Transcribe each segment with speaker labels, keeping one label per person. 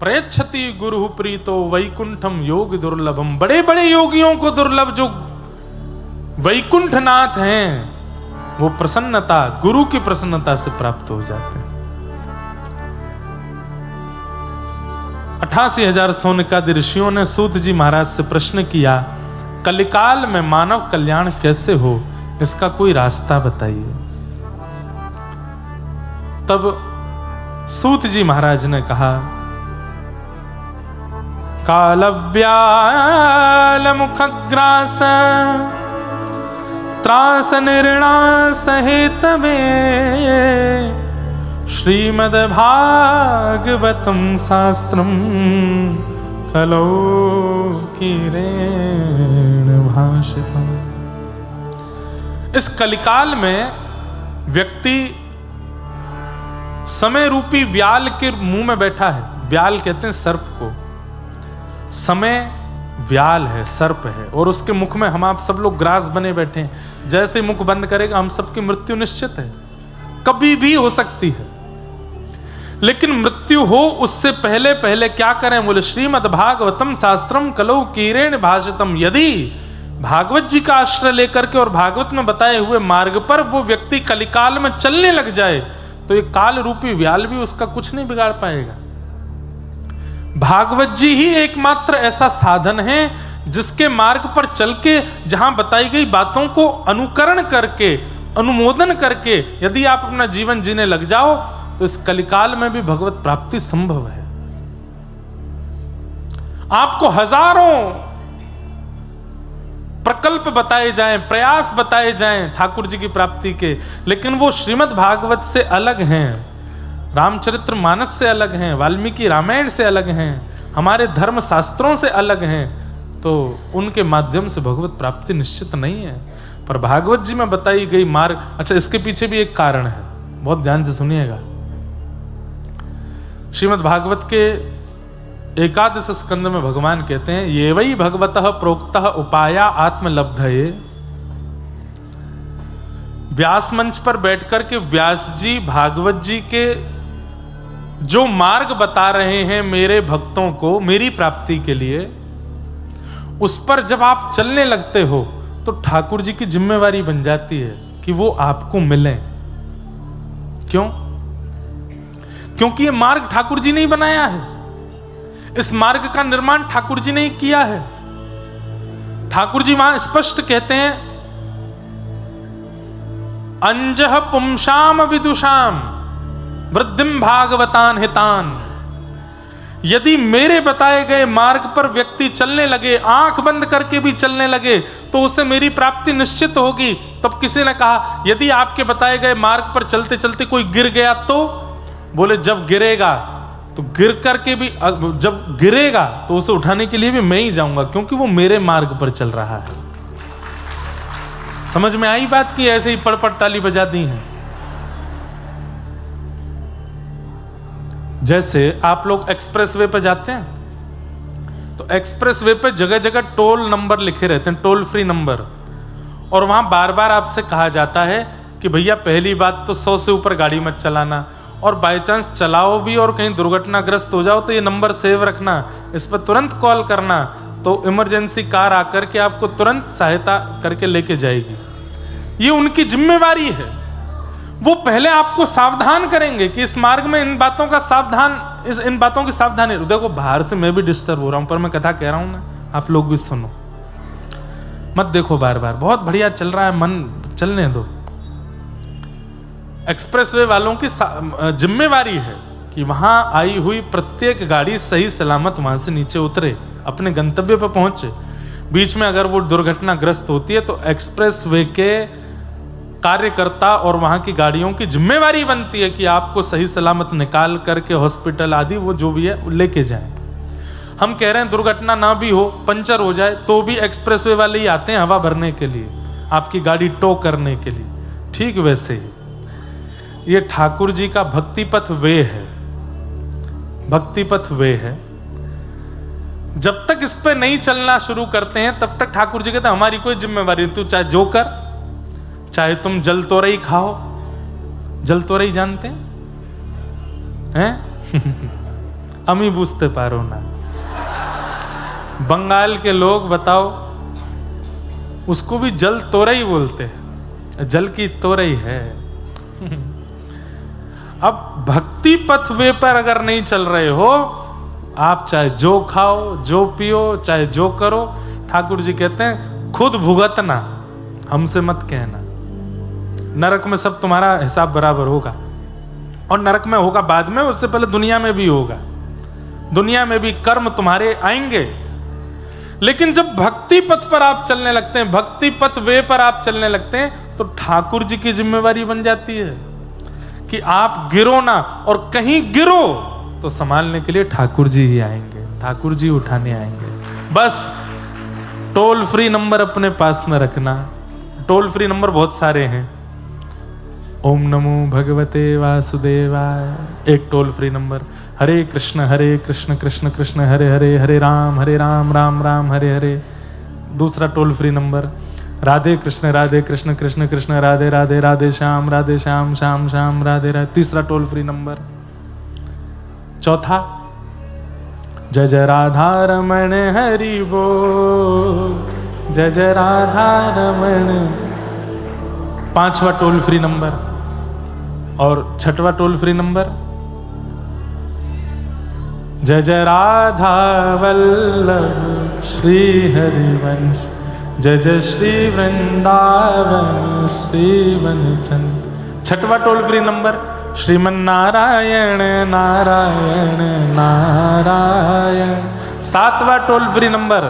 Speaker 1: प्रयच्छति गुरु प्रीतो वैकुंठम योग दुर्लभम। बड़े बड़े योगियों को दुर्लभ जो वैकुंठनाथ हैं, वो प्रसन्नता गुरु की प्रसन्नता से प्राप्त हो जाते हैं। 88,000 सोनकादि ऋषियों ने सूत जी महाराज से प्रश्न किया, कलिकाल में मानव कल्याण कैसे हो, इसका कोई रास्ता बताइए। तब सूत जी महाराज ने कहा, कालव्याल मुखग्रास त्रास निर्णास हेतवे श्रीमद्भागवतम शास्त्रम कलौ कीरेण भाषितम्। इस कलिकाल में व्यक्ति समय रूपी व्याल के मुंह में बैठा है। व्याल कहते हैं सर्प को। समय व्याल है, सर्प है, और उसके मुख में हम आप सब लोग ग्रास बने बैठे हैं। जैसे मुख बंद करेगा हम सबकी मृत्यु निश्चित है, कभी भी हो सकती है। लेकिन मृत्यु हो उससे पहले पहले क्या करें? बोले श्रीमद् भागवतम शास्त्रम कलौ कीरेण भाषितम। यदि भागवत जी का आश्रय लेकर के और भागवत में बताए हुए मार्ग पर वो व्यक्ति कलिकाल में चलने लग जाए तो ये काल रूपी व्याल भी उसका कुछ नहीं बिगाड़ पाएगा। भागवत जी ही एकमात्र ऐसा साधन है जिसके मार्ग पर चल के जहां बताई गई बातों को अनुकरण करके, अनुमोदन करके यदि आप अपना जीवन जीने लग जाओ तो इस कलिकाल में भी भगवत प्राप्ति संभव है। आपको हजारों प्रकल्प बताए जाएं, प्रयास बताए जाएं ठाकुर जी की प्राप्ति के, लेकिन वो श्रीमद् भागवत से अलग हैं, रामचरित्र मानस से अलग हैं, वाल्मीकि रामायण से अलग हैं, हमारे धर्म शास्त्रों से अलग हैं, तो उनके माध्यम से भगवत प्राप्ति निश्चित नहीं है। पर भागवत जी में बताई गई मार्ग, अच्छा इसके पीछे भी एक कारण है, बहुत ध्यान से सुनिएगा। श्रीमद् भागवत के एकादश स्कंद में भगवान कहते हैं, ये वही भगवतः प्रोक्तः उपाया आत्मलब्धये। व्यास मंच पर बैठकर के व्यास जी भागवत जी के जो मार्ग बता रहे हैं मेरे भक्तों को मेरी प्राप्ति के लिए, उस पर जब आप चलने लगते हो तो ठाकुर जी की जिम्मेवारी बन जाती है कि वो आपको मिलें। क्यों? क्योंकि ये मार्ग ठाकुर जी ने ही बनाया है, इस मार्ग का निर्माण ठाकुर जी ने ही किया है। ठाकुर जी वहां स्पष्ट कहते हैं, अंजह पुंसाम विदुषाम वृद्धिम भागवतान हितान। यदि मेरे बताए गए मार्ग पर व्यक्ति चलने लगे, आंख बंद करके भी चलने लगे, तो उससे मेरी प्राप्ति निश्चित होगी। तब किसी ने कहा, यदि आपके बताए गए मार्ग पर चलते चलते कोई गिर गया तो? बोले जब गिरेगा तो गिर करके भी, जब गिरेगा तो उसे उठाने के लिए भी मैं ही जाऊंगा, क्योंकि वो मेरे मार्ग पर चल रहा है। समझ में आई बात की? ऐसे ही पड़पड़ ताली बजा दी है। जैसे आप लोग एक्सप्रेस वे पे जाते हैं तो एक्सप्रेस वे पे जगह जगह टोल नंबर लिखे रहते हैं, टोल फ्री नंबर, और वहां बार बार आपसे कहा जाता है कि भैया पहली बात तो 100 से ऊपर गाड़ी मत चलाना, और बाय चांस चलाओ भी और कहीं दुर्घटनाग्रस्त हो जाओ तो ये नंबर सेव रखना, इस पर तुरंत कॉल करना, तो इमरजेंसी कार आकर के आपको तुरंत सहायता करके लेके जाएगी। ये उनकी जिम्मेवारी है। वो पहले आपको सावधान करेंगे कि इस मार्ग में इन बातों का सावधान, इन बातों की सावधानी। देखो बाहर से मैं भी डिस्टर्ब हो रहा हूं, पर मैं कथा कह रहा हूं ना, आप लोग भी सुनो, मत देखो बार बार, बहुत बढ़िया चल रहा है, मन चलने दो। एक्सप्रेसवे वालों की जिम्मेवारी है कि वहां आई हुई प्रत्येक गाड़ी सही सलामत वहां से नीचे उतरे, अपने गंतव्य पर पहुंचे। बीच में अगर वो दुर्घटनाग्रस्त होती है तो एक्सप्रेसवे के कार्यकर्ता और वहां की गाड़ियों की जिम्मेवारी बनती है कि आपको सही सलामत निकाल करके हॉस्पिटल आदि वो जो भी है लेके जाएं। हम कह रहे हैं दुर्घटना ना भी हो, पंचर हो जाए, तो भी एक्सप्रेसवे वाले ही आते हैं हवा भरने के लिए, आपकी गाड़ी टो करने के लिए। ठीक वैसे ही ये ठाकुर जी का भक्ति पथ वे है, भक्ति पथ वे है। जब तक इस पे नहीं चलना शुरू करते हैं तब तक ठाकुर जी कहते हैं हमारी कोई जिम्मेवारी नहीं, तू चाहे जो कर, चाहे तुम जल तोरई खाओ। जल तोरई जानते हैं? अमी बुझते पारो ना। बंगाल के लोग बताओ, उसको भी जल तोरई बोलते हैं, जल की तोरई है। अब भक्ति पथ वे पर अगर नहीं चल रहे हो, आप चाहे जो खाओ, जो पियो, चाहे जो करो, ठाकुर जी कहते हैं खुद भुगतना, हमसे मत कहना। नरक में सब तुम्हारा हिसाब बराबर होगा, और नरक में होगा बाद में, उससे पहले दुनिया में भी होगा। दुनिया में भी कर्म तुम्हारे आएंगे। लेकिन जब भक्ति पथ पर आप चलने लगते हैं, भक्ति पथ वे पर आप चलने लगते हैं, तो ठाकुर जी की जिम्मेवारी बन जाती है कि आप गिरो ना, और कहीं गिरो तो संभालने के लिए ठाकुर जी ही आएंगे, ठाकुर जी उठाने आएंगे। बस टोल फ्री नंबर अपने पास में रखना। टोल फ्री नंबर बहुत सारे हैं। ओम नमो भगवते वासुदेवाय एक टोल फ्री नंबर, हरे कृष्ण कृष्ण कृष्ण हरे हरे, हरे राम राम राम हरे हरे। दूसरा toll free number, Radhe Krishna Krishna Krishna Radhe Radhe, Radhe Shyam Shyam Shyam Radhe Radhe. तीसरा टोल फ्री नंबर। चौथा, जय जय राधा रमण हरि बोल, जय जय राधा रमण। पांचवा टोल फ्री नंबर। और छठवा टोल फ्री नंबर, जय जय राधा वल्लभ श्री हरिवंश, जय जय श्री वृंदावन श्री वनचंद। छठवा toll free number, Shriman Narayan Narayan Narayan. सातवां टोल फ्री नंबर,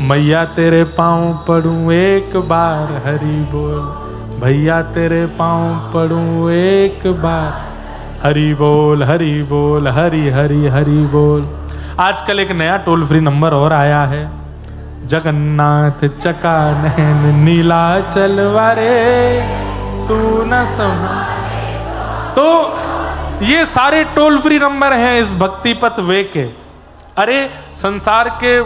Speaker 1: मैया तेरे पांव पड़ूं एक बार हरि बोल, भैया तेरे पांव पड़ूं एक बार हरि बोल हरि बोल, हरि हरि हरि बोल। आजकल एक नया टोल फ्री नंबर और आया है, जगन्नाथ चका नैन नीलाचल वारे तू न समा। तो ये सारे टोल फ्री नंबर हैं इस भक्ति पथ वे के। अरे संसार के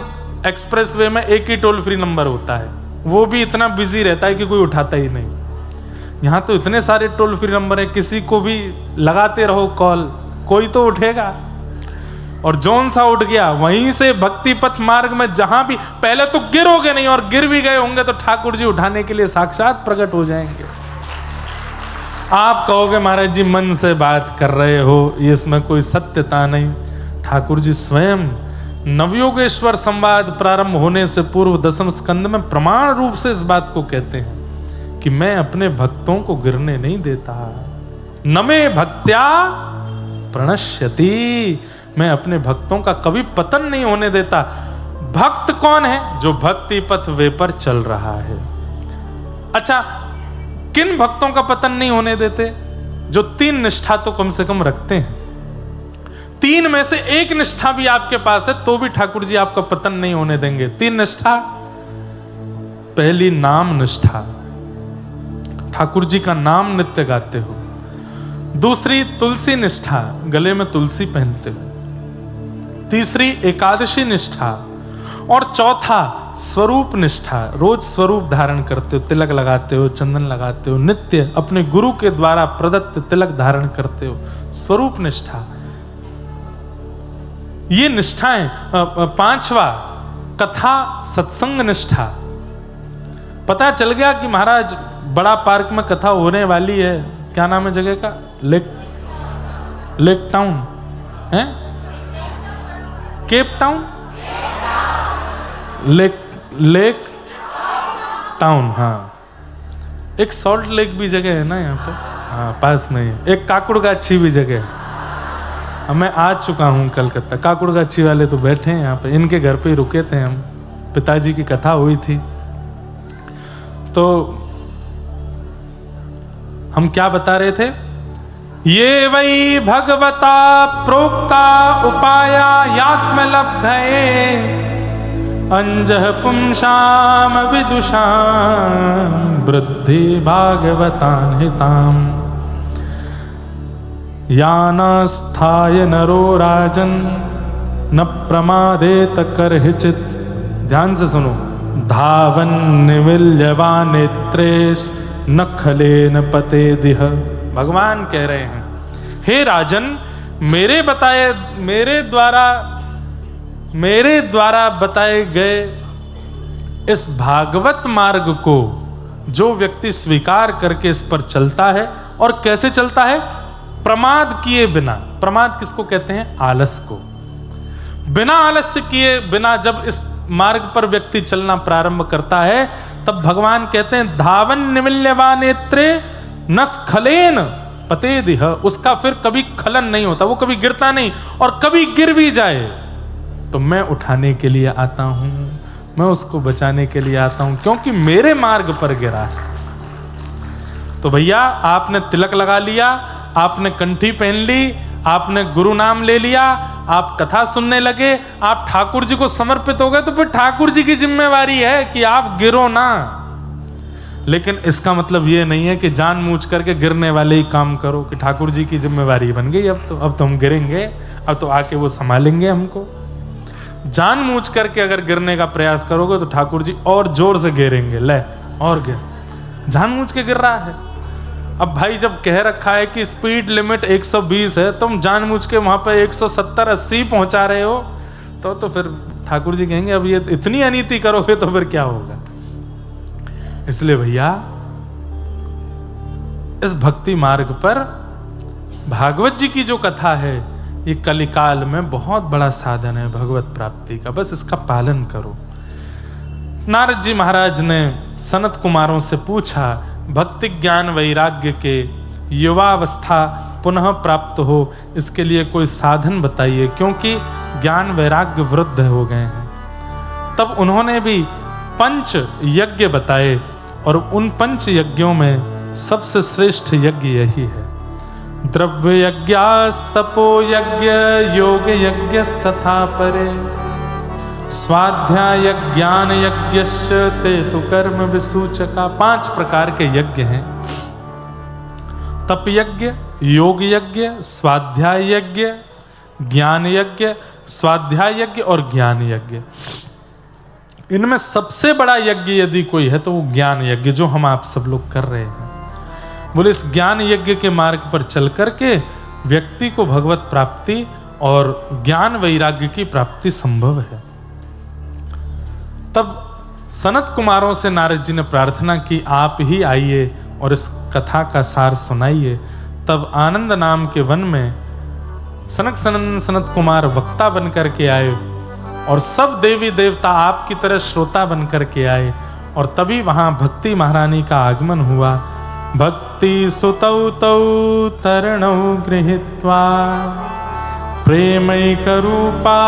Speaker 1: एक्सप्रेस वे में एक ही टोल फ्री नंबर होता है, वो भी इतना बिजी रहता है कि कोई उठाता ही नहीं। यहां तो इतने सारे टोल फ्री नंबर हैं, किसी को भी लगाते रहो कॉल, कोई तो उठेगा। और जौन सा उठ गया वहीं से भक्ति पथ मार्ग में जहां भी, पहले तो गिरोगे नहीं, और गिर भी गए होंगे तो ठाकुर जी उठाने के लिए साक्षात प्रकट हो जाएंगे। आप कहोगे महाराज जी मन से बात कर रहे हो, ये इसमें कोई सत्यता नहीं। ठाकुर जी स्वयं नवयोगेश्वर संवाद प्रारंभ होने से पूर्व 10वें स्कंद में प्रमाण रूप से इस बात को कहते हैं कि मैं अपने भक्तों को गिरने नहीं देता। नमे भक्त्या प्रणश्यति, मैं अपने भक्तों का कभी पतन नहीं होने देता। भक्त कौन है? जो भक्ति पथ वे पर चल रहा है। अच्छा, किन भक्तों का पतन नहीं होने देते? जो 3 निष्ठा तो कम से कम रखते हैं। 3 में से एक निष्ठा भी आपके पास है तो भी ठाकुर जी आपका पतन नहीं होने देंगे। 3 निष्ठा। पहली नाम निष्ठा, ठाकुर जी का नाम नित्य गाते हो। दूसरी तुलसी निष्ठा, गले में तुलसी पहनते हो। तीसरी एकादशी निष्ठा। और चौथा स्वरूप निष्ठा, रोज स्वरूप धारण करते हो, तिलक लगाते हो, चंदन लगाते हो, नित्य अपने गुरु के द्वारा प्रदत्त तिलक धारण करते हो, स्वरूप निष्ठा। ये निष्ठाएं। 5वां कथा सत्संग निष्ठा। पता चल गया कि महाराज बड़ा पार्क में कथा होने वाली है, क्या नाम है जगह का? लेक टाउन है, केप टाउन, लेक टाउन। हाँ, एक सॉल्ट लेक भी जगह है ना यहाँ पे, हाँ पास में ही। एक काकुड़गाछी भी जगह है। मैं आ चुका हूँ कलकत्ता। काकुड़गाछी वाले तो बैठे हैं यहाँ पे, इनके घर पे ही रुके थे हम, पिताजी की कथा हुई थी। तो हम क्या बता रहे थे? ये वही भगवता प्रोक्ता उपाया यात्मलब्धये अंजः पुंसाम विदुषाम वृद्धि भागवतान हिताम यानास्थाय नरो राजन न प्रमादेत करहिचित। ध्यान से सुनो। धावन निविल्यवा नेत्रेश न खलेन पते दिह। भगवान कह रहे हैं, हे राजन, मेरे द्वारा बताए गए इस भागवत मार्ग को जो व्यक्ति स्वीकार करके इस पर चलता है, और कैसे चलता है? प्रमाद किए बिना। प्रमाद किसको कहते हैं? आलस को। बिना आलस्य किए बिना जब इस मार्ग पर व्यक्ति चलना प्रारंभ करता है, तब भगवान कहते हैं धावन निमिल्यवा नेत्रे नस्खलेन पतेदिह। उसका फिर कभी खलन नहीं होता, वो कभी गिरता नहीं, और कभी गिर भी जाए तो मैं उठाने के लिए आता हूं, मैं उसको बचाने के लिए आता हूं, क्योंकि मेरे मार्ग पर गिरा है। तो भैया, आपने तिलक लगा लिया, आपने कंठी पहन ली, आपने गुरु नाम ले लिया, आप कथा सुनने लगे, आप ठाकुर जी को समर्पित हो गए, तो फिर ठाकुर जी की जिम्मेवारी है कि आप गिरो ना। लेकिन इसका मतलब ये नहीं है कि जानबूझ करके गिरने वाले ही काम करो, कि ठाकुर जी की जिम्मेवारी बन गई अब तो हम गिरेंगे, अब तो आके वो संभालेंगे हमको। जानबूझ करके अगर गिरने का प्रयास करोगे तो ठाकुर जी और जोर से गिरेंगे, ले और गिर, जानबूझ के गिर रहा है। अब भाई, जब कह रखा है कि स्पीड लिमिट 120 है, तुम जानबूझ के वहां पे 170-80 पहुंचा रहे हो, तो फिर ठाकुर जी कहेंगे अब ये इतनी अनीति करोगे तो फिर क्या होगा। इसलिए भैया, इस भक्ति मार्ग पर भागवत जी की जो कथा है, ये कलिकाल में बहुत बड़ा साधन है भगवत प्राप्ति का। बस इसका पालन करो। नारद जी महाराज ने सनत कुमारों से पूछा, भक्ति ज्ञान वैराग्य के युवावस्था पुनः प्राप्त हो, इसके लिए कोई साधन बताइए, क्योंकि ज्ञान वैराग्य वृद्ध हो गए हैं। तब उन्होंने भी 5 यज्ञ बताए, और उन 5 यज्ञों में सबसे श्रेष्ठ यज्ञ यही है। द्रव्य यज्ञास्तपो यज्ञ योग यज्ञस्तथा परे, स्वाध्याय ज्ञान यज्ञश्च ते तु कर्म विसूचका। 5 प्रकार के यज्ञ हैं। तप यज्ञ, योग यज्ञ, स्वाध्याय यज्ञ, ज्ञान यज्ञ, स्वाध्याय यज्ञ और ज्ञान यज्ञ। इनमें सबसे बड़ा यज्ञ यदि कोई है तो वो ज्ञान यज्ञ, जो हम आप सब लोग कर रहे हैं। बोले, इस ज्ञान यज्ञ के मार्ग पर चल करके व्यक्ति को भगवत प्राप्ति और ज्ञान वैराग्य की प्राप्ति संभव है। तब सनत कुमारों से नारद जी ने प्रार्थना की, आप ही आइए और इस कथा का सार सुनाइए। तब आनंद नाम के वन में सनक सनंदन सनत कुमार वक्ता बन करके आए, और सब देवी देवता आपकी तरह श्रोता बन करके आए, और तभी वहां भक्ति महारानी का आगमन हुआ। भक्ति सुतौ तौ तरणौ गृहीत्वा प्रेमैकरूपा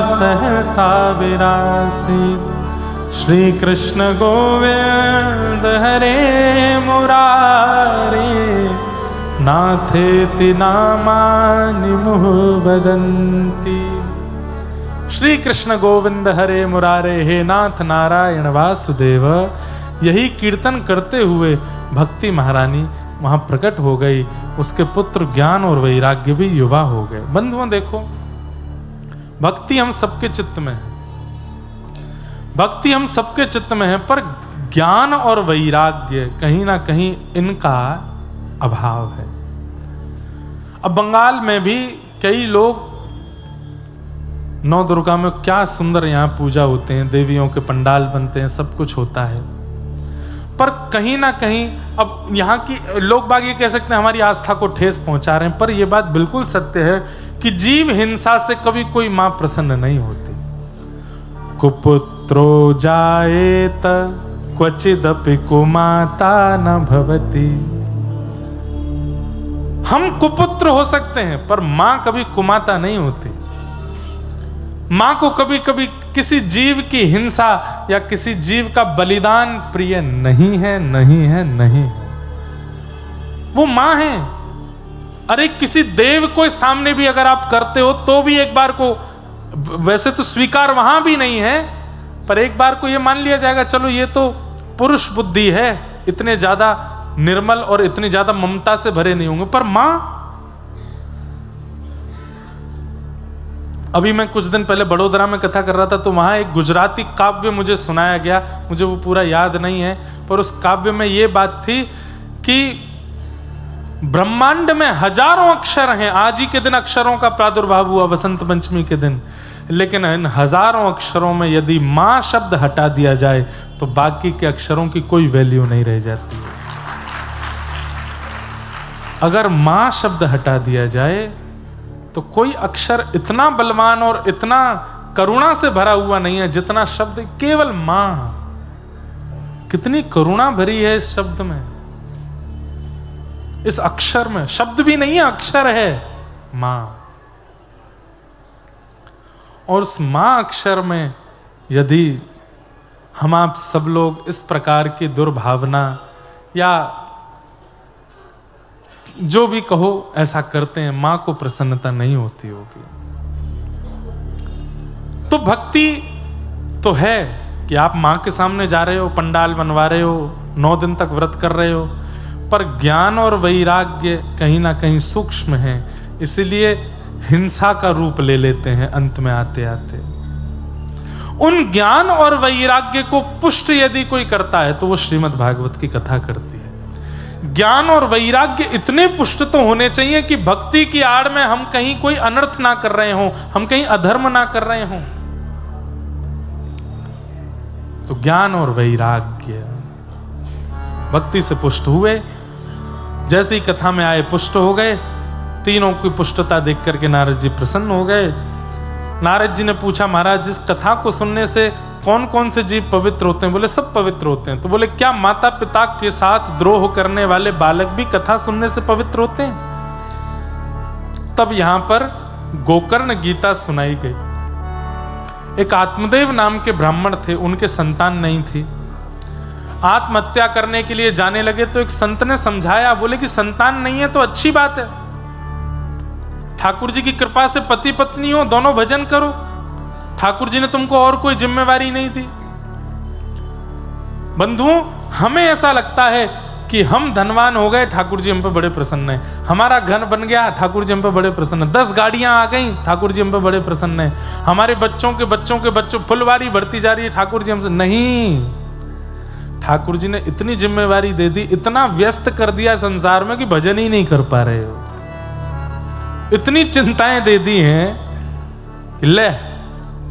Speaker 1: सहसा विरासीत्। श्री कृष्ण गोविंद हरे मुरारे, नाथेति नामानि मुहुः वदन्ति। श्री कृष्ण गोविंद हरे मुरारे, हे नाथ नारायण वासुदेव, यही कीर्तन करते हुए भक्ति महारानी वहां प्रकट हो गई। उसके पुत्र ज्ञान और वैराग्य भी युवा हो गए। बंधुओं, देखो, भक्ति हम सबके चित्त में है, भक्ति हम सबके चित्त में है, पर ज्ञान और वैराग्य कहीं ना कहीं इनका अभाव है। अब बंगाल में भी कई लोग, नौ दुर्गा में क्या सुंदर यहाँ पूजा होते हैं, देवियों के पंडाल बनते हैं, सब कुछ होता है, पर कहीं ना कहीं अब यहाँ की लोग बाग ये कह सकते हैं हमारी आस्था को ठेस पहुंचा रहे हैं, पर यह बात बिल्कुल सत्य है कि जीव हिंसा से कभी कोई मां प्रसन्न नहीं होती। कुपुत्रो जायेत क्वचिदपि कुमाता न भवति। हम कुपुत्र हो सकते हैं, पर मां कभी कुमाता नहीं होती। मां को कभी कभी किसी जीव की हिंसा या किसी जीव का बलिदान प्रिय नहीं है, नहीं है, नहीं है। वो मां है। अरे किसी देव को सामने भी अगर आप करते हो तो भी एक बार को, वैसे तो स्वीकार वहां भी नहीं है, पर एक बार को ये मान लिया जाएगा, चलो ये तो पुरुष बुद्धि है, इतने ज्यादा निर्मल और इतनी ज्यादा ममता से भरे नहीं होंगे। पर मां, अभी मैं कुछ दिन पहले बड़ोदरा में कथा कर रहा था, तो वहां एक गुजराती काव्य मुझे सुनाया गया, मुझे वो पूरा याद नहीं है, पर उस काव्य में ये बात थी कि ब्रह्मांड में हजारों अक्षर हैं। आज ही के दिन अक्षरों का प्रादुर्भाव हुआ, वसंत पंचमी के दिन। लेकिन इन हजारों अक्षरों में यदि मां शब्द हटा दिया जाए तो बाकी के अक्षरों की कोई वैल्यू नहीं रह जाती है। अगर मां शब्द हटा दिया जाए तो कोई अक्षर इतना बलवान और इतना करुणा से भरा हुआ नहीं है जितना शब्द केवल मां। कितनी करुणा भरी है इस शब्द में, इस अक्षर में। शब्द भी नहीं है, अक्षर है मां। और उस मां अक्षर में यदि हम आप सब लोग इस प्रकार की दुर्भावना या जो भी कहो ऐसा करते हैं, मां को प्रसन्नता नहीं होती होगी। तो भक्ति तो है कि आप मां के सामने जा रहे हो, पंडाल बनवा रहे हो, 9 दिन तक व्रत कर रहे हो, पर ज्ञान और वैराग्य कहीं ना कहीं सूक्ष्म है, इसलिए हिंसा का रूप ले लेते हैं अंत में आते आते। उन ज्ञान और वैराग्य को पुष्ट यदि कोई करता है तो वो श्रीमद् भागवत की कथा करती है। ज्ञान और वैराग्य इतने पुष्ट तो होने चाहिए कि भक्ति की आड़ में हम कहीं कोई अनर्थ ना कर रहे हो, हम कहीं अधर्म ना कर रहे हो। तो ज्ञान और वैराग्य भक्ति से पुष्ट हुए, जैसे ही कथा में आए पुष्ट हो गए। तीनों की पुष्टता देख करके नारद जी प्रसन्न हो गए। नारद जी ने पूछा, महाराज इस कथा को सुनने से कौन कौन से जीव पवित्र होते हैं? बोले सब पवित्र होते हैं। तो बोले क्या माता पिता के साथ द्रोह करने वाले बालक भी कथा सुनने से पवित्र होते हैं? तब यहां पर गोकर्ण गीता सुनाई गई। एक आत्मदेव नाम के ब्राह्मण थे, उनके संतान नहीं थी। आत्महत्या करने के लिए जाने लगे तो एक संत ने समझाया, बोले कि संतान नहीं है तो अच्छी बात है, ठाकुर जी की कृपा से पति पत्नी हो, दोनों भजन करो। ठाकुर जी ने तुमको और कोई जिम्मेवारी नहीं दी। बंधुओं, हमें ऐसा लगता है कि हम धनवान हो गए, ठाकुर जी हम पे बड़े प्रसन्न हैं। हमारा घर बन गया, ठाकुर जी हम पे बड़े प्रसन्न हैं। 10 गाड़ियां आ गई, ठाकुर जी हम पे बड़े प्रसन्न हैं। हमारे बच्चों के बच्चों फुलवारी बढ़ती जा रही है, ठाकुर जी हमसे नहीं। ठाकुर जी ने इतनी जिम्मेवारी दे दी, इतना व्यस्त कर दिया संसार में कि भजन ही नहीं कर पा रहे हो। इतनी चिंताएं दे दी हैं कि ले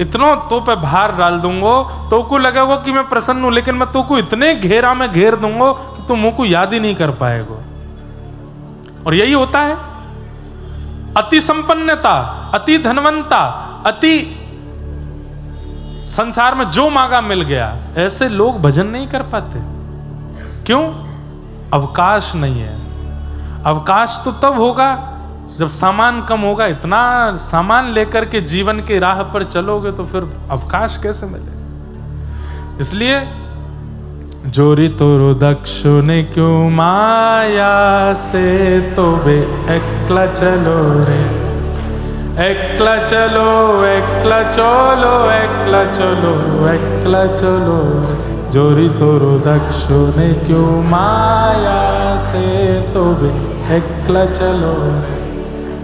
Speaker 1: इतनो तो पे भार डाल दूंगा तो को लगेगा कि मैं प्रसन्न हूं, लेकिन मैं तो को इतने घेरा में घेर दूंगा कि तुम मुंह को याद ही नहीं कर पाएगा। और यही होता है, अति संपन्नता, अति धनवंता, अति संसार में जो मांगा मिल गया, ऐसे लोग भजन नहीं कर पाते। क्यों? अवकाश नहीं है। अवकाश तो तब होगा जब सामान कम होगा। इतना सामान लेकर के जीवन के राह पर चलोगे तो फिर अवकाश कैसे मिले? इसलिए जोरी तोरो दक्षु ने क्यों माया से तो बे एकला चलो रे, एकला चलो, एकला चलो, एकला चलो, एकला चलो। जोरी तोरो दक्षु ने क्यों माया से तो बे एकला चलो।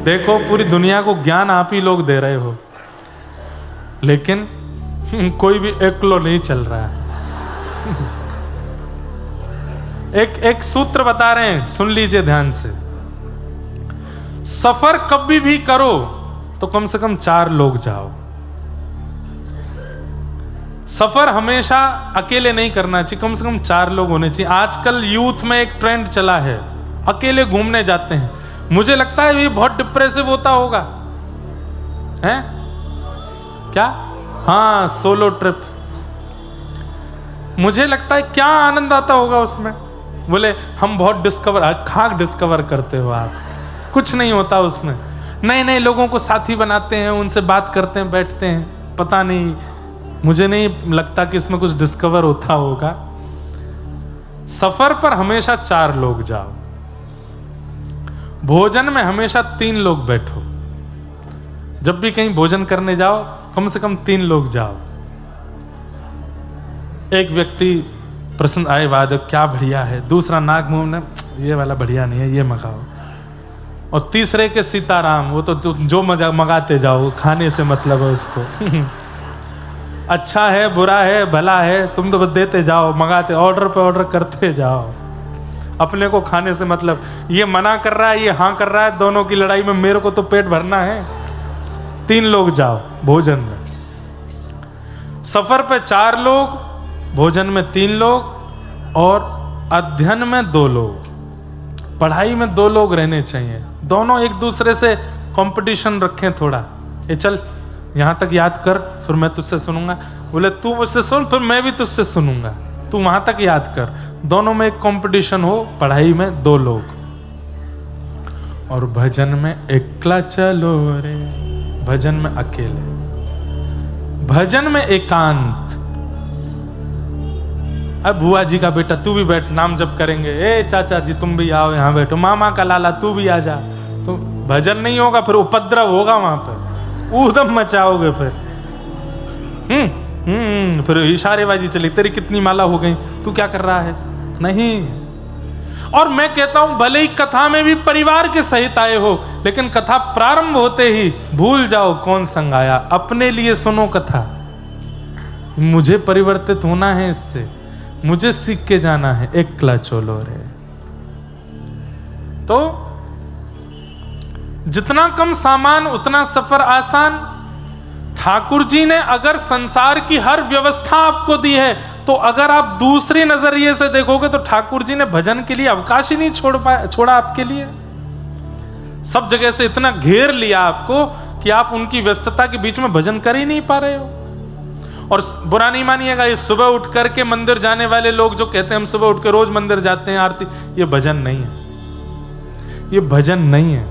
Speaker 1: देखो पूरी दुनिया को ज्ञान आप ही लोग दे रहे हो, लेकिन कोई भी एकलो नहीं चल रहा है। एक सूत्र बता रहे हैं, सुन लीजिए ध्यान से। सफर कभी भी करो तो कम से कम 4 लोग जाओ। सफर हमेशा अकेले नहीं करना चाहिए, कम से कम 4 लोग होने चाहिए। आजकल यूथ में एक ट्रेंड चला है, अकेले घूमने जाते हैं। मुझे लगता है ये बहुत डिप्रेसिव होता होगा, हैं? क्या? हाँ, सोलो ट्रिप। मुझे लगता है क्या आनंद आता होगा उसमें। बोले हम बहुत खाक डिस्कवर करते हो आप, कुछ नहीं होता उसमें। नए नए लोगों को साथी बनाते हैं, उनसे बात करते हैं, बैठते हैं। पता नहीं, मुझे नहीं लगता कि इसमें कुछ डिस्कवर होता होगा। सफर पर हमेशा 4 लोग जाओ। भोजन में हमेशा 3 लोग बैठो। जब भी कहीं भोजन करने जाओ कम से कम 3 लोग जाओ। एक व्यक्ति प्रसन्न आए, वाद क्या बढ़िया है, दूसरा नाक मुंह ने ये वाला बढ़िया नहीं है, ये मंगाओ। और तीसरे के सीताराम, वो तो जो मजा मंगाते जाओ, खाने से मतलब है उसको। अच्छा है, बुरा है, भला है, तुम तो बस देते जाओ, मंगाते, ऑर्डर पे ऑर्डर करते जाओ। अपने को खाने से मतलब, ये मना कर रहा है, ये हाँ कर रहा है, दोनों की लड़ाई में मेरे को तो पेट भरना है। 3 लोग जाओ भोजन में, सफर पे 4 लोग, भोजन में 3 लोग, और अध्ययन में 2 लोग, पढ़ाई में 2 लोग रहने चाहिए। दोनों एक दूसरे से कंपटीशन रखें थोड़ा, ये चल यहां तक याद कर, फिर मैं तुझसे सुनूंगा, बोले तू मुझसे सुन, फिर मैं भी तुझसे सुनूंगा, तू वहां तक याद कर। दोनों में एक कंपटीशन हो, पढ़ाई में 2 लोग, और भजन में एकला चलो रे, भजन में अकेले, भजन में एकांत। अब बुआ जी का बेटा तू भी बैठ, नाम जप करेंगे, ए चाचा जी तुम भी आओ यहाँ बैठो, मामा का लाला तू भी आ जा, तो भजन नहीं होगा, फिर उपद्रव होगा वहां पर, ऊधम मचाओगे फिर। फिर इशारेबाजी चली, तेरी कितनी माला हो गई, तू क्या कर रहा है, नहीं। और मैं कहता हूं भले ही कथा में भी परिवार के सहित आए हो, लेकिन कथा प्रारंभ होते ही भूल जाओ कौन संग आया, अपने लिए सुनो कथा। मुझे परिवर्तित होना है, इससे मुझे सीख के जाना है, एकला चलो रे। तो जितना कम सामान उतना सफर आसान। ठाकुर जी ने अगर संसार की हर व्यवस्था आपको दी है, तो अगर आप दूसरी नजरिए से देखोगे तो ठाकुर जी ने भजन के लिए अवकाश ही नहीं छोड़ा आपके लिए। सब जगह से इतना घेर लिया आपको कि आप उनकी व्यस्तता के बीच में भजन कर ही नहीं पा रहे हो। और बुरा नहीं मानिएगा, ये सुबह उठ करके मंदिर जाने वाले लोग जो कहते हैं हम सुबह उठ के रोज मंदिर जाते हैं आरती, ये भजन नहीं है, ये भजन नहीं है।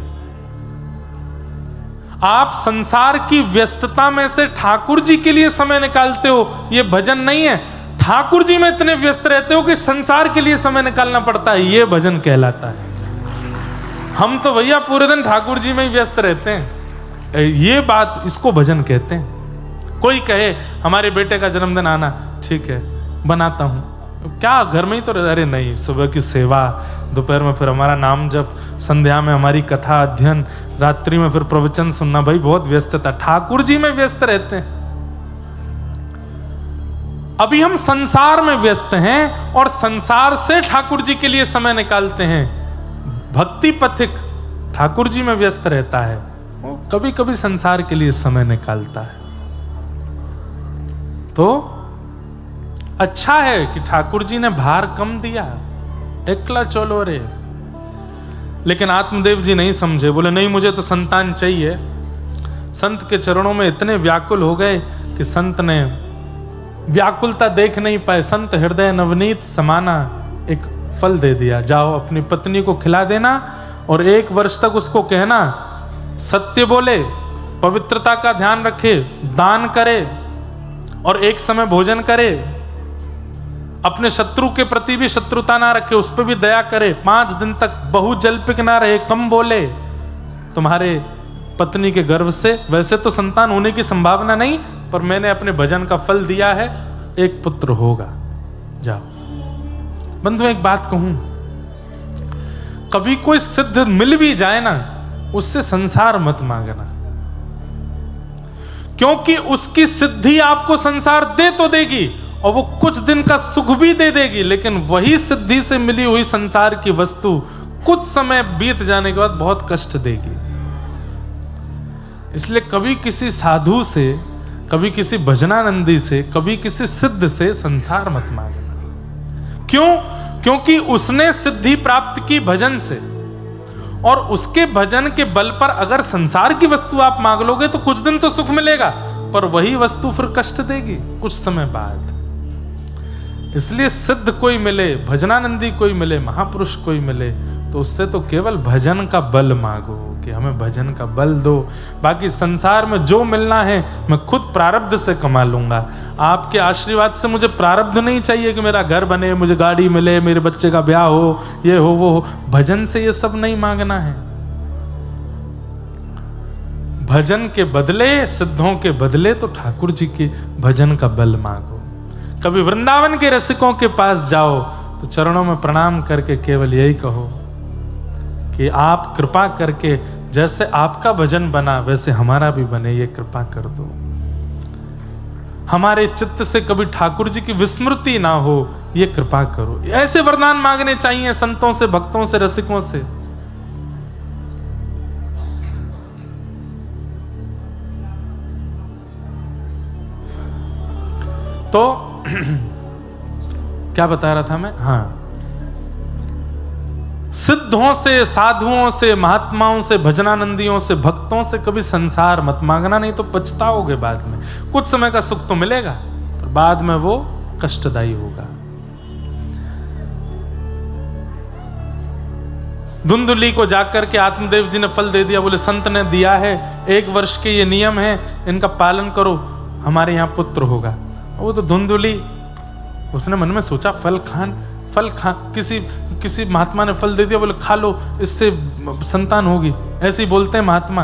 Speaker 1: आप संसार की व्यस्तता में से ठाकुर जी के लिए समय निकालते हो, ये भजन नहीं है। ठाकुर जी में इतने व्यस्त रहते हो कि संसार के लिए समय निकालना पड़ता है, ये भजन कहलाता है। हम तो भैया पूरे दिन ठाकुर जी में ही व्यस्त रहते हैं, ये बात, इसको भजन कहते हैं। कोई कहे हमारे बेटे का जन्मदिन आना, ठीक है बनाता हूं, क्या घर में ही तो, अरे नहीं, सुबह की सेवा, दोपहर में फिर हमारा नाम जप, संध्या में हमारी कथा अध्ययन, रात्रि में फिर प्रवचन सुनना, भाई बहुत व्यस्तता। ठाकुर जी में व्यस्त रहते हैं। अभी हम संसार में व्यस्त हैं और संसार से ठाकुर जी के लिए समय निकालते हैं। भक्ति पथिक ठाकुर जी में व्यस्त रहता है, वो कभी कभी संसार के लिए समय निकालता है। तो अच्छा है कि ठाकुर जी ने भार कम दिया, एकला चलो रे। लेकिन आत्मदेव जी नहीं समझे, बोले नहीं मुझे तो संतान चाहिए। संत के चरणों में इतने व्याकुल हो गए कि संत ने व्याकुलता देख नहीं पाए। संत हृदय नवनीत समाना एक फल दे दिया, जाओ अपनी पत्नी को खिला देना और 1 वर्ष तक उसको कहना सत्य बोले, पवित्रता का ध्यान रखे, दान करे और एक समय भोजन करे, अपने शत्रु के प्रति भी शत्रुता ना रखे, उस पर भी दया करे, 5 दिन तक बहुजल्पिक ना रहे, कम बोले। तुम्हारे पत्नी के गर्भ से वैसे तो संतान होने की संभावना नहीं, पर मैंने अपने भजन का फल दिया है, 1 पुत्र होगा, जाओ। बंधु एक बात कहूं, कभी कोई सिद्ध मिल भी जाए ना, उससे संसार मत मांगना, क्योंकि उसकी सिद्धि आपको संसार दे तो देगी और वो कुछ दिन का सुख भी दे देगी, लेकिन वही सिद्धि से मिली हुई संसार की वस्तु कुछ समय बीत जाने के बाद बहुत कष्ट देगी। इसलिए कभी किसी साधु से, कभी किसी भजनानंदी से, कभी किसी सिद्ध से संसार मत मांगना। क्यों? क्योंकि उसने सिद्धि प्राप्त की भजन से, और उसके भजन के बल पर अगर संसार की वस्तु आप मांग लोगे तो कुछ दिन तो सुख मिलेगा, पर वही वस्तु फिर कष्ट देगी कुछ समय बाद। इसलिए सिद्ध कोई मिले, भजनानंदी कोई मिले, महापुरुष कोई मिले, तो उससे तो केवल भजन का बल मांगो कि हमें भजन का बल दो। बाकी संसार में जो मिलना है मैं खुद प्रारब्ध से कमा लूंगा। आपके आशीर्वाद से मुझे प्रारब्ध नहीं चाहिए कि मेरा घर बने, मुझे गाड़ी मिले, मेरे बच्चे का ब्याह हो, ये हो वो हो। भजन से ये सब नहीं मांगना है। भजन के बदले, सिद्धों के बदले तो ठाकुर जी के भजन का बल मांगो। कभी वृंदावन के रसिकों के पास जाओ तो चरणों में प्रणाम करके केवल यही कहो कि आप कृपा करके जैसे आपका भजन बना वैसे हमारा भी बने, ये कृपा कर दो। हमारे चित्त से कभी ठाकुर जी की विस्मृति ना हो, ये कृपा करो। ऐसे वरदान मांगने चाहिए संतों से, भक्तों से, रसिकों से। तो क्या बता रहा था मैं? हाँ, सिद्धों से, साधुओं से, महात्माओं से, भजनानंदियों से, भक्तों से कभी संसार मत मांगना, नहीं तो पछताओगे बाद में। कुछ समय का सुख तो मिलेगा पर बाद में वो कष्टदायी होगा। धुंधुली को जाकर के आत्मदेव जी ने फल दे दिया, बोले संत ने दिया है, 1 वर्ष के ये नियम है, इनका पालन करो, हमारे यहाँ पुत्र होगा। वो तो धुंधुली, उसने मन में सोचा फल खा, किसी महात्मा ने फल दे दिया, बोले खा लो, इससे संतान होगी। ऐसे ही बोलते हैं महात्मा।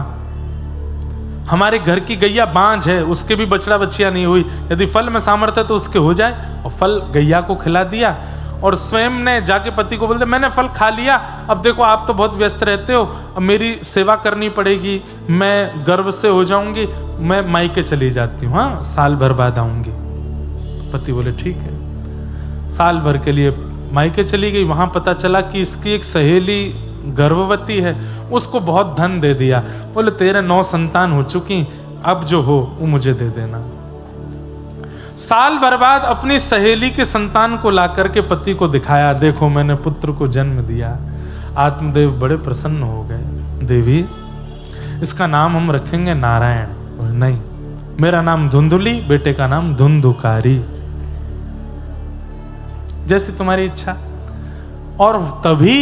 Speaker 1: हमारे घर की गैया बांझ है, उसके भी बछड़ा बच्चियां नहीं हुई, यदि फल में सामर्थ्य है तो उसके हो जाए। और फल गैया को खिला दिया और स्वयं ने जाके पति को बोलते मैंने फल खा लिया, अब देखो आप तो बहुत व्यस्त रहते हो, अब मेरी सेवा करनी पड़ेगी, मैं गर्व से हो जाऊंगी, मैं मायके चली जाती हूँ, हाँ साल भर बाद आऊंगी। पति बोले ठीक है। साल भर के लिए मायके चली गई। वहां पता चला कि इसकी एक सहेली गर्भवती है, उसको बहुत धन दे दिया। बोले तेरे 9 संतान हो चुकी, अब जो हो वो मुझे दे देना। साल भर बाद अपनी सहेली के संतान को ला करके पति को दिखाया, देखो मैंने पुत्र को जन्म दिया। आत्मदेव बड़े प्रसन्न हो गए। देवी इसका नाम हम रखेंगे नारायण। नहीं, मेरा नाम धुंधुली, बेटे का नाम धुंधुकारी, जैसी तुम्हारी इच्छा। और तभी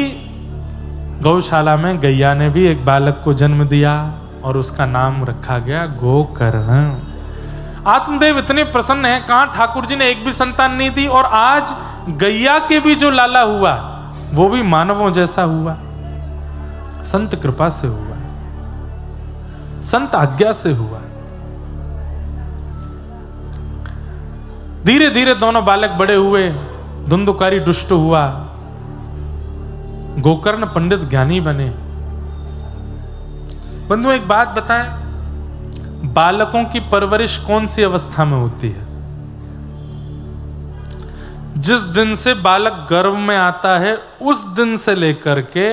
Speaker 1: गौशाला में गैया ने भी एक बालक को जन्म दिया और उसका नाम रखा गया गोकर्ण। आत्मदेव इतने प्रसन्न हैं, कहां ठाकुर जी ने एक भी संतान नहीं दी, और आज गैया के भी जो लाला हुआ वो भी मानवों जैसा हुआ, संत कृपा से हुआ, संत आज्ञा से हुआ। धीरे धीरे दोनों बालक बड़े हुए, धुंधुकारी दुष्ट हुआ, गोकर्ण पंडित ज्ञानी बने। बंधु एक बात बताएं, बालकों की परवरिश कौन सी अवस्था में होती है? जिस दिन से बालक गर्भ में आता है उस दिन से लेकर के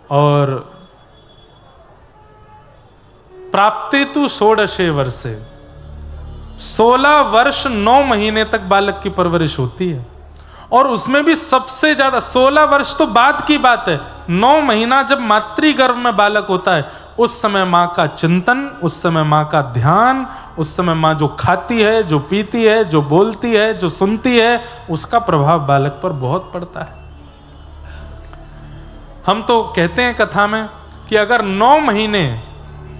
Speaker 1: और प्राप्तेतु 16 वर्षे, 16 वर्ष 9 महीने तक बालक की परवरिश होती है। और उसमें भी सबसे ज्यादा 16 वर्ष तो बाद की बात है, 9 महीना जब मातृगर्भ में बालक होता है उस समय मां का चिंतन, उस समय मां का ध्यान, उस समय मां जो खाती है, जो पीती है, जो बोलती है, जो सुनती है, उसका प्रभाव बालक पर बहुत पड़ता है। हम तो कहते हैं कथा में कि अगर 9 महीने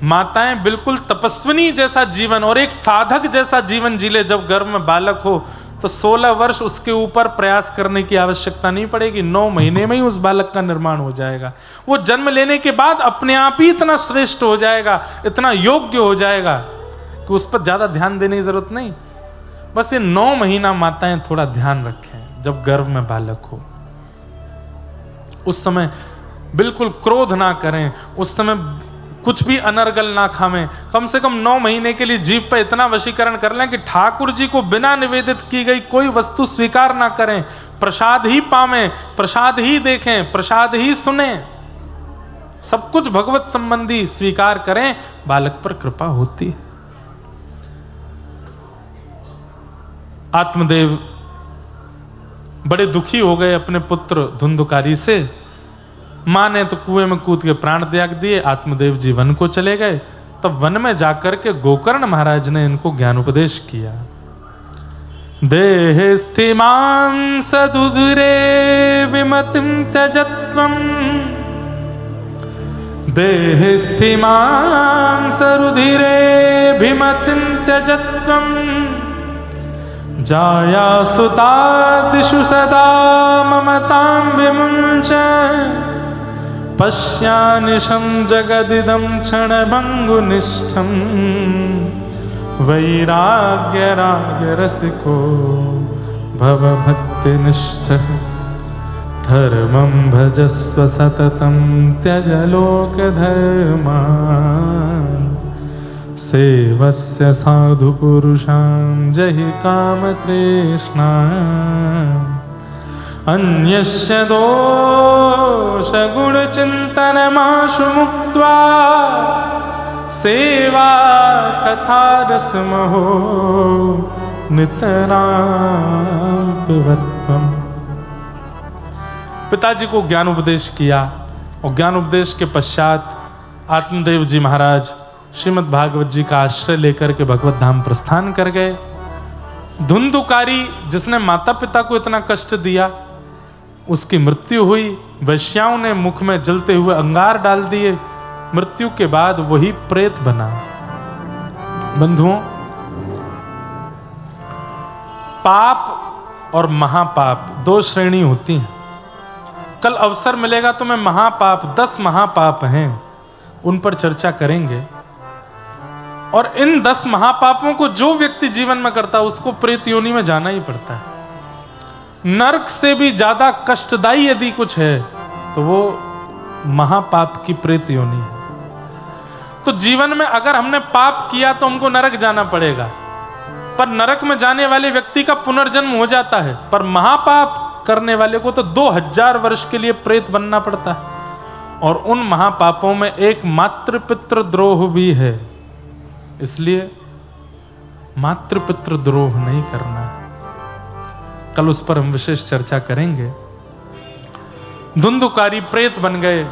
Speaker 1: माताएं बिल्कुल तपस्विनी जैसा जीवन और एक साधक जैसा जीवन जी ले, जब गर्भ में बालक हो, तो 16 वर्ष उसके ऊपर प्रयास करने की आवश्यकता नहीं पड़ेगी, 9 महीने में ही उस बालक का निर्माण हो जाएगा। वो जन्म लेने के बाद अपने आप ही इतना श्रेष्ठ हो जाएगा, इतना योग्य हो जाएगा कि उस पर ज्यादा ध्यान देने की जरूरत नहीं। बस ये 9 महीना माताएं थोड़ा ध्यान रखें, जब गर्भ में बालक हो उस समय बिल्कुल क्रोध ना करें, उस समय कुछ भी अनर्गल ना खावें, कम से कम 9 महीने के लिए जीभ पर इतना वशीकरण कर लें कि ठाकुर जी को बिना निवेदित की गई कोई वस्तु स्वीकार ना करें, प्रसाद ही पावें, प्रसाद ही देखें, प्रसाद ही सुने, सब कुछ भगवत संबंधी स्वीकार करें, बालक पर कृपा होती है। आत्मदेव बड़े दुखी हो गए अपने पुत्र धुंधुकारी से। मां ने तो कुएं में कूद के प्राण त्याग दिए, आत्मदेव जी वन को चले गए। तब वन में जाकर के गोकर्ण महाराज ने इनको ज्ञान उपदेश किया। देहे स्थिमां सदुदरे विमतिं त्यजत्वं, देहे स्थिमां सरुधिरे विमतिं त्यजत्वं, जाया सुतादिषु सदा ममतां विमुञ्च, पश्यानिशं जगदिदं क्षणभङ्गुनिष्ठं, वैराग्यरागरसिको भवभक्तिनिष्ठः, धर्मं भजस्व सततं त्यज लोकधर्मान्, सेवस्य साधु पुरुषां जहि काम तृष्णा अन्यस्य दोष गुण चिंतनमाशु मुक्त्वा सेवा कथा रसमहो नितरां पिबत्वम्। पिताजी को ज्ञान उपदेश किया और ज्ञान उपदेश के पश्चात आत्मदेव जी महाराज श्रीमद् भागवत जी का आश्रय लेकर के भगवत धाम प्रस्थान कर गए। धुंधुकारी जिसने माता पिता को इतना कष्ट दिया उसकी मृत्यु हुई। वैश्याओं ने मुख में जलते हुए अंगार डाल दिए। मृत्यु के बाद वही प्रेत बना। बंधुओं, पाप और महापाप दो श्रेणी होती हैं। कल अवसर मिलेगा तो मैं महापाप 10 महापाप हैं उन पर चर्चा करेंगे। और इन 10 महापापों को जो व्यक्ति जीवन में करता है उसको प्रेत योनि में जाना ही पड़ता है। नरक से भी ज्यादा कष्टदायी यदि कुछ है तो वो महापाप की प्रेत योनि है। तो जीवन में अगर हमने पाप किया तो हमको नरक जाना पड़ेगा, पर नरक में जाने वाले व्यक्ति का पुनर्जन्म हो जाता है। पर महापाप करने वाले को तो 2000 वर्ष के लिए प्रेत बनना पड़ता है। और उन महापापों में एक मातृपितृ द्रोह भी है। इसलिए मातृपितृ द्रोह नहीं करना है। कल उस पर हम विशेष चर्चा करेंगे। धुंधुकारी प्रेत बन गए।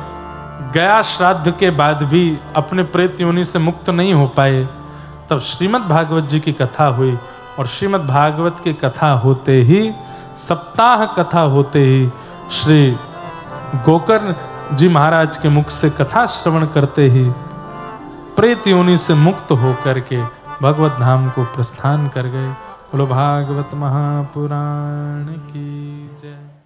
Speaker 1: गया श्राद्ध के बाद भी अपने प्रेत योनि से मुक्त नहीं हो पाए। तब श्रीमद् भागवत जी की कथा हुई और श्रीमद् भागवत की कथा होते ही, सप्ताह कथा होते ही श्री गोकर्ण जी महाराज के मुख से कथा श्रवण करते ही प्रेत योनि से मुक्त होकर के भगवत धाम को प्रस्थान कर गए। बोलो भागवत महापुराण की जय।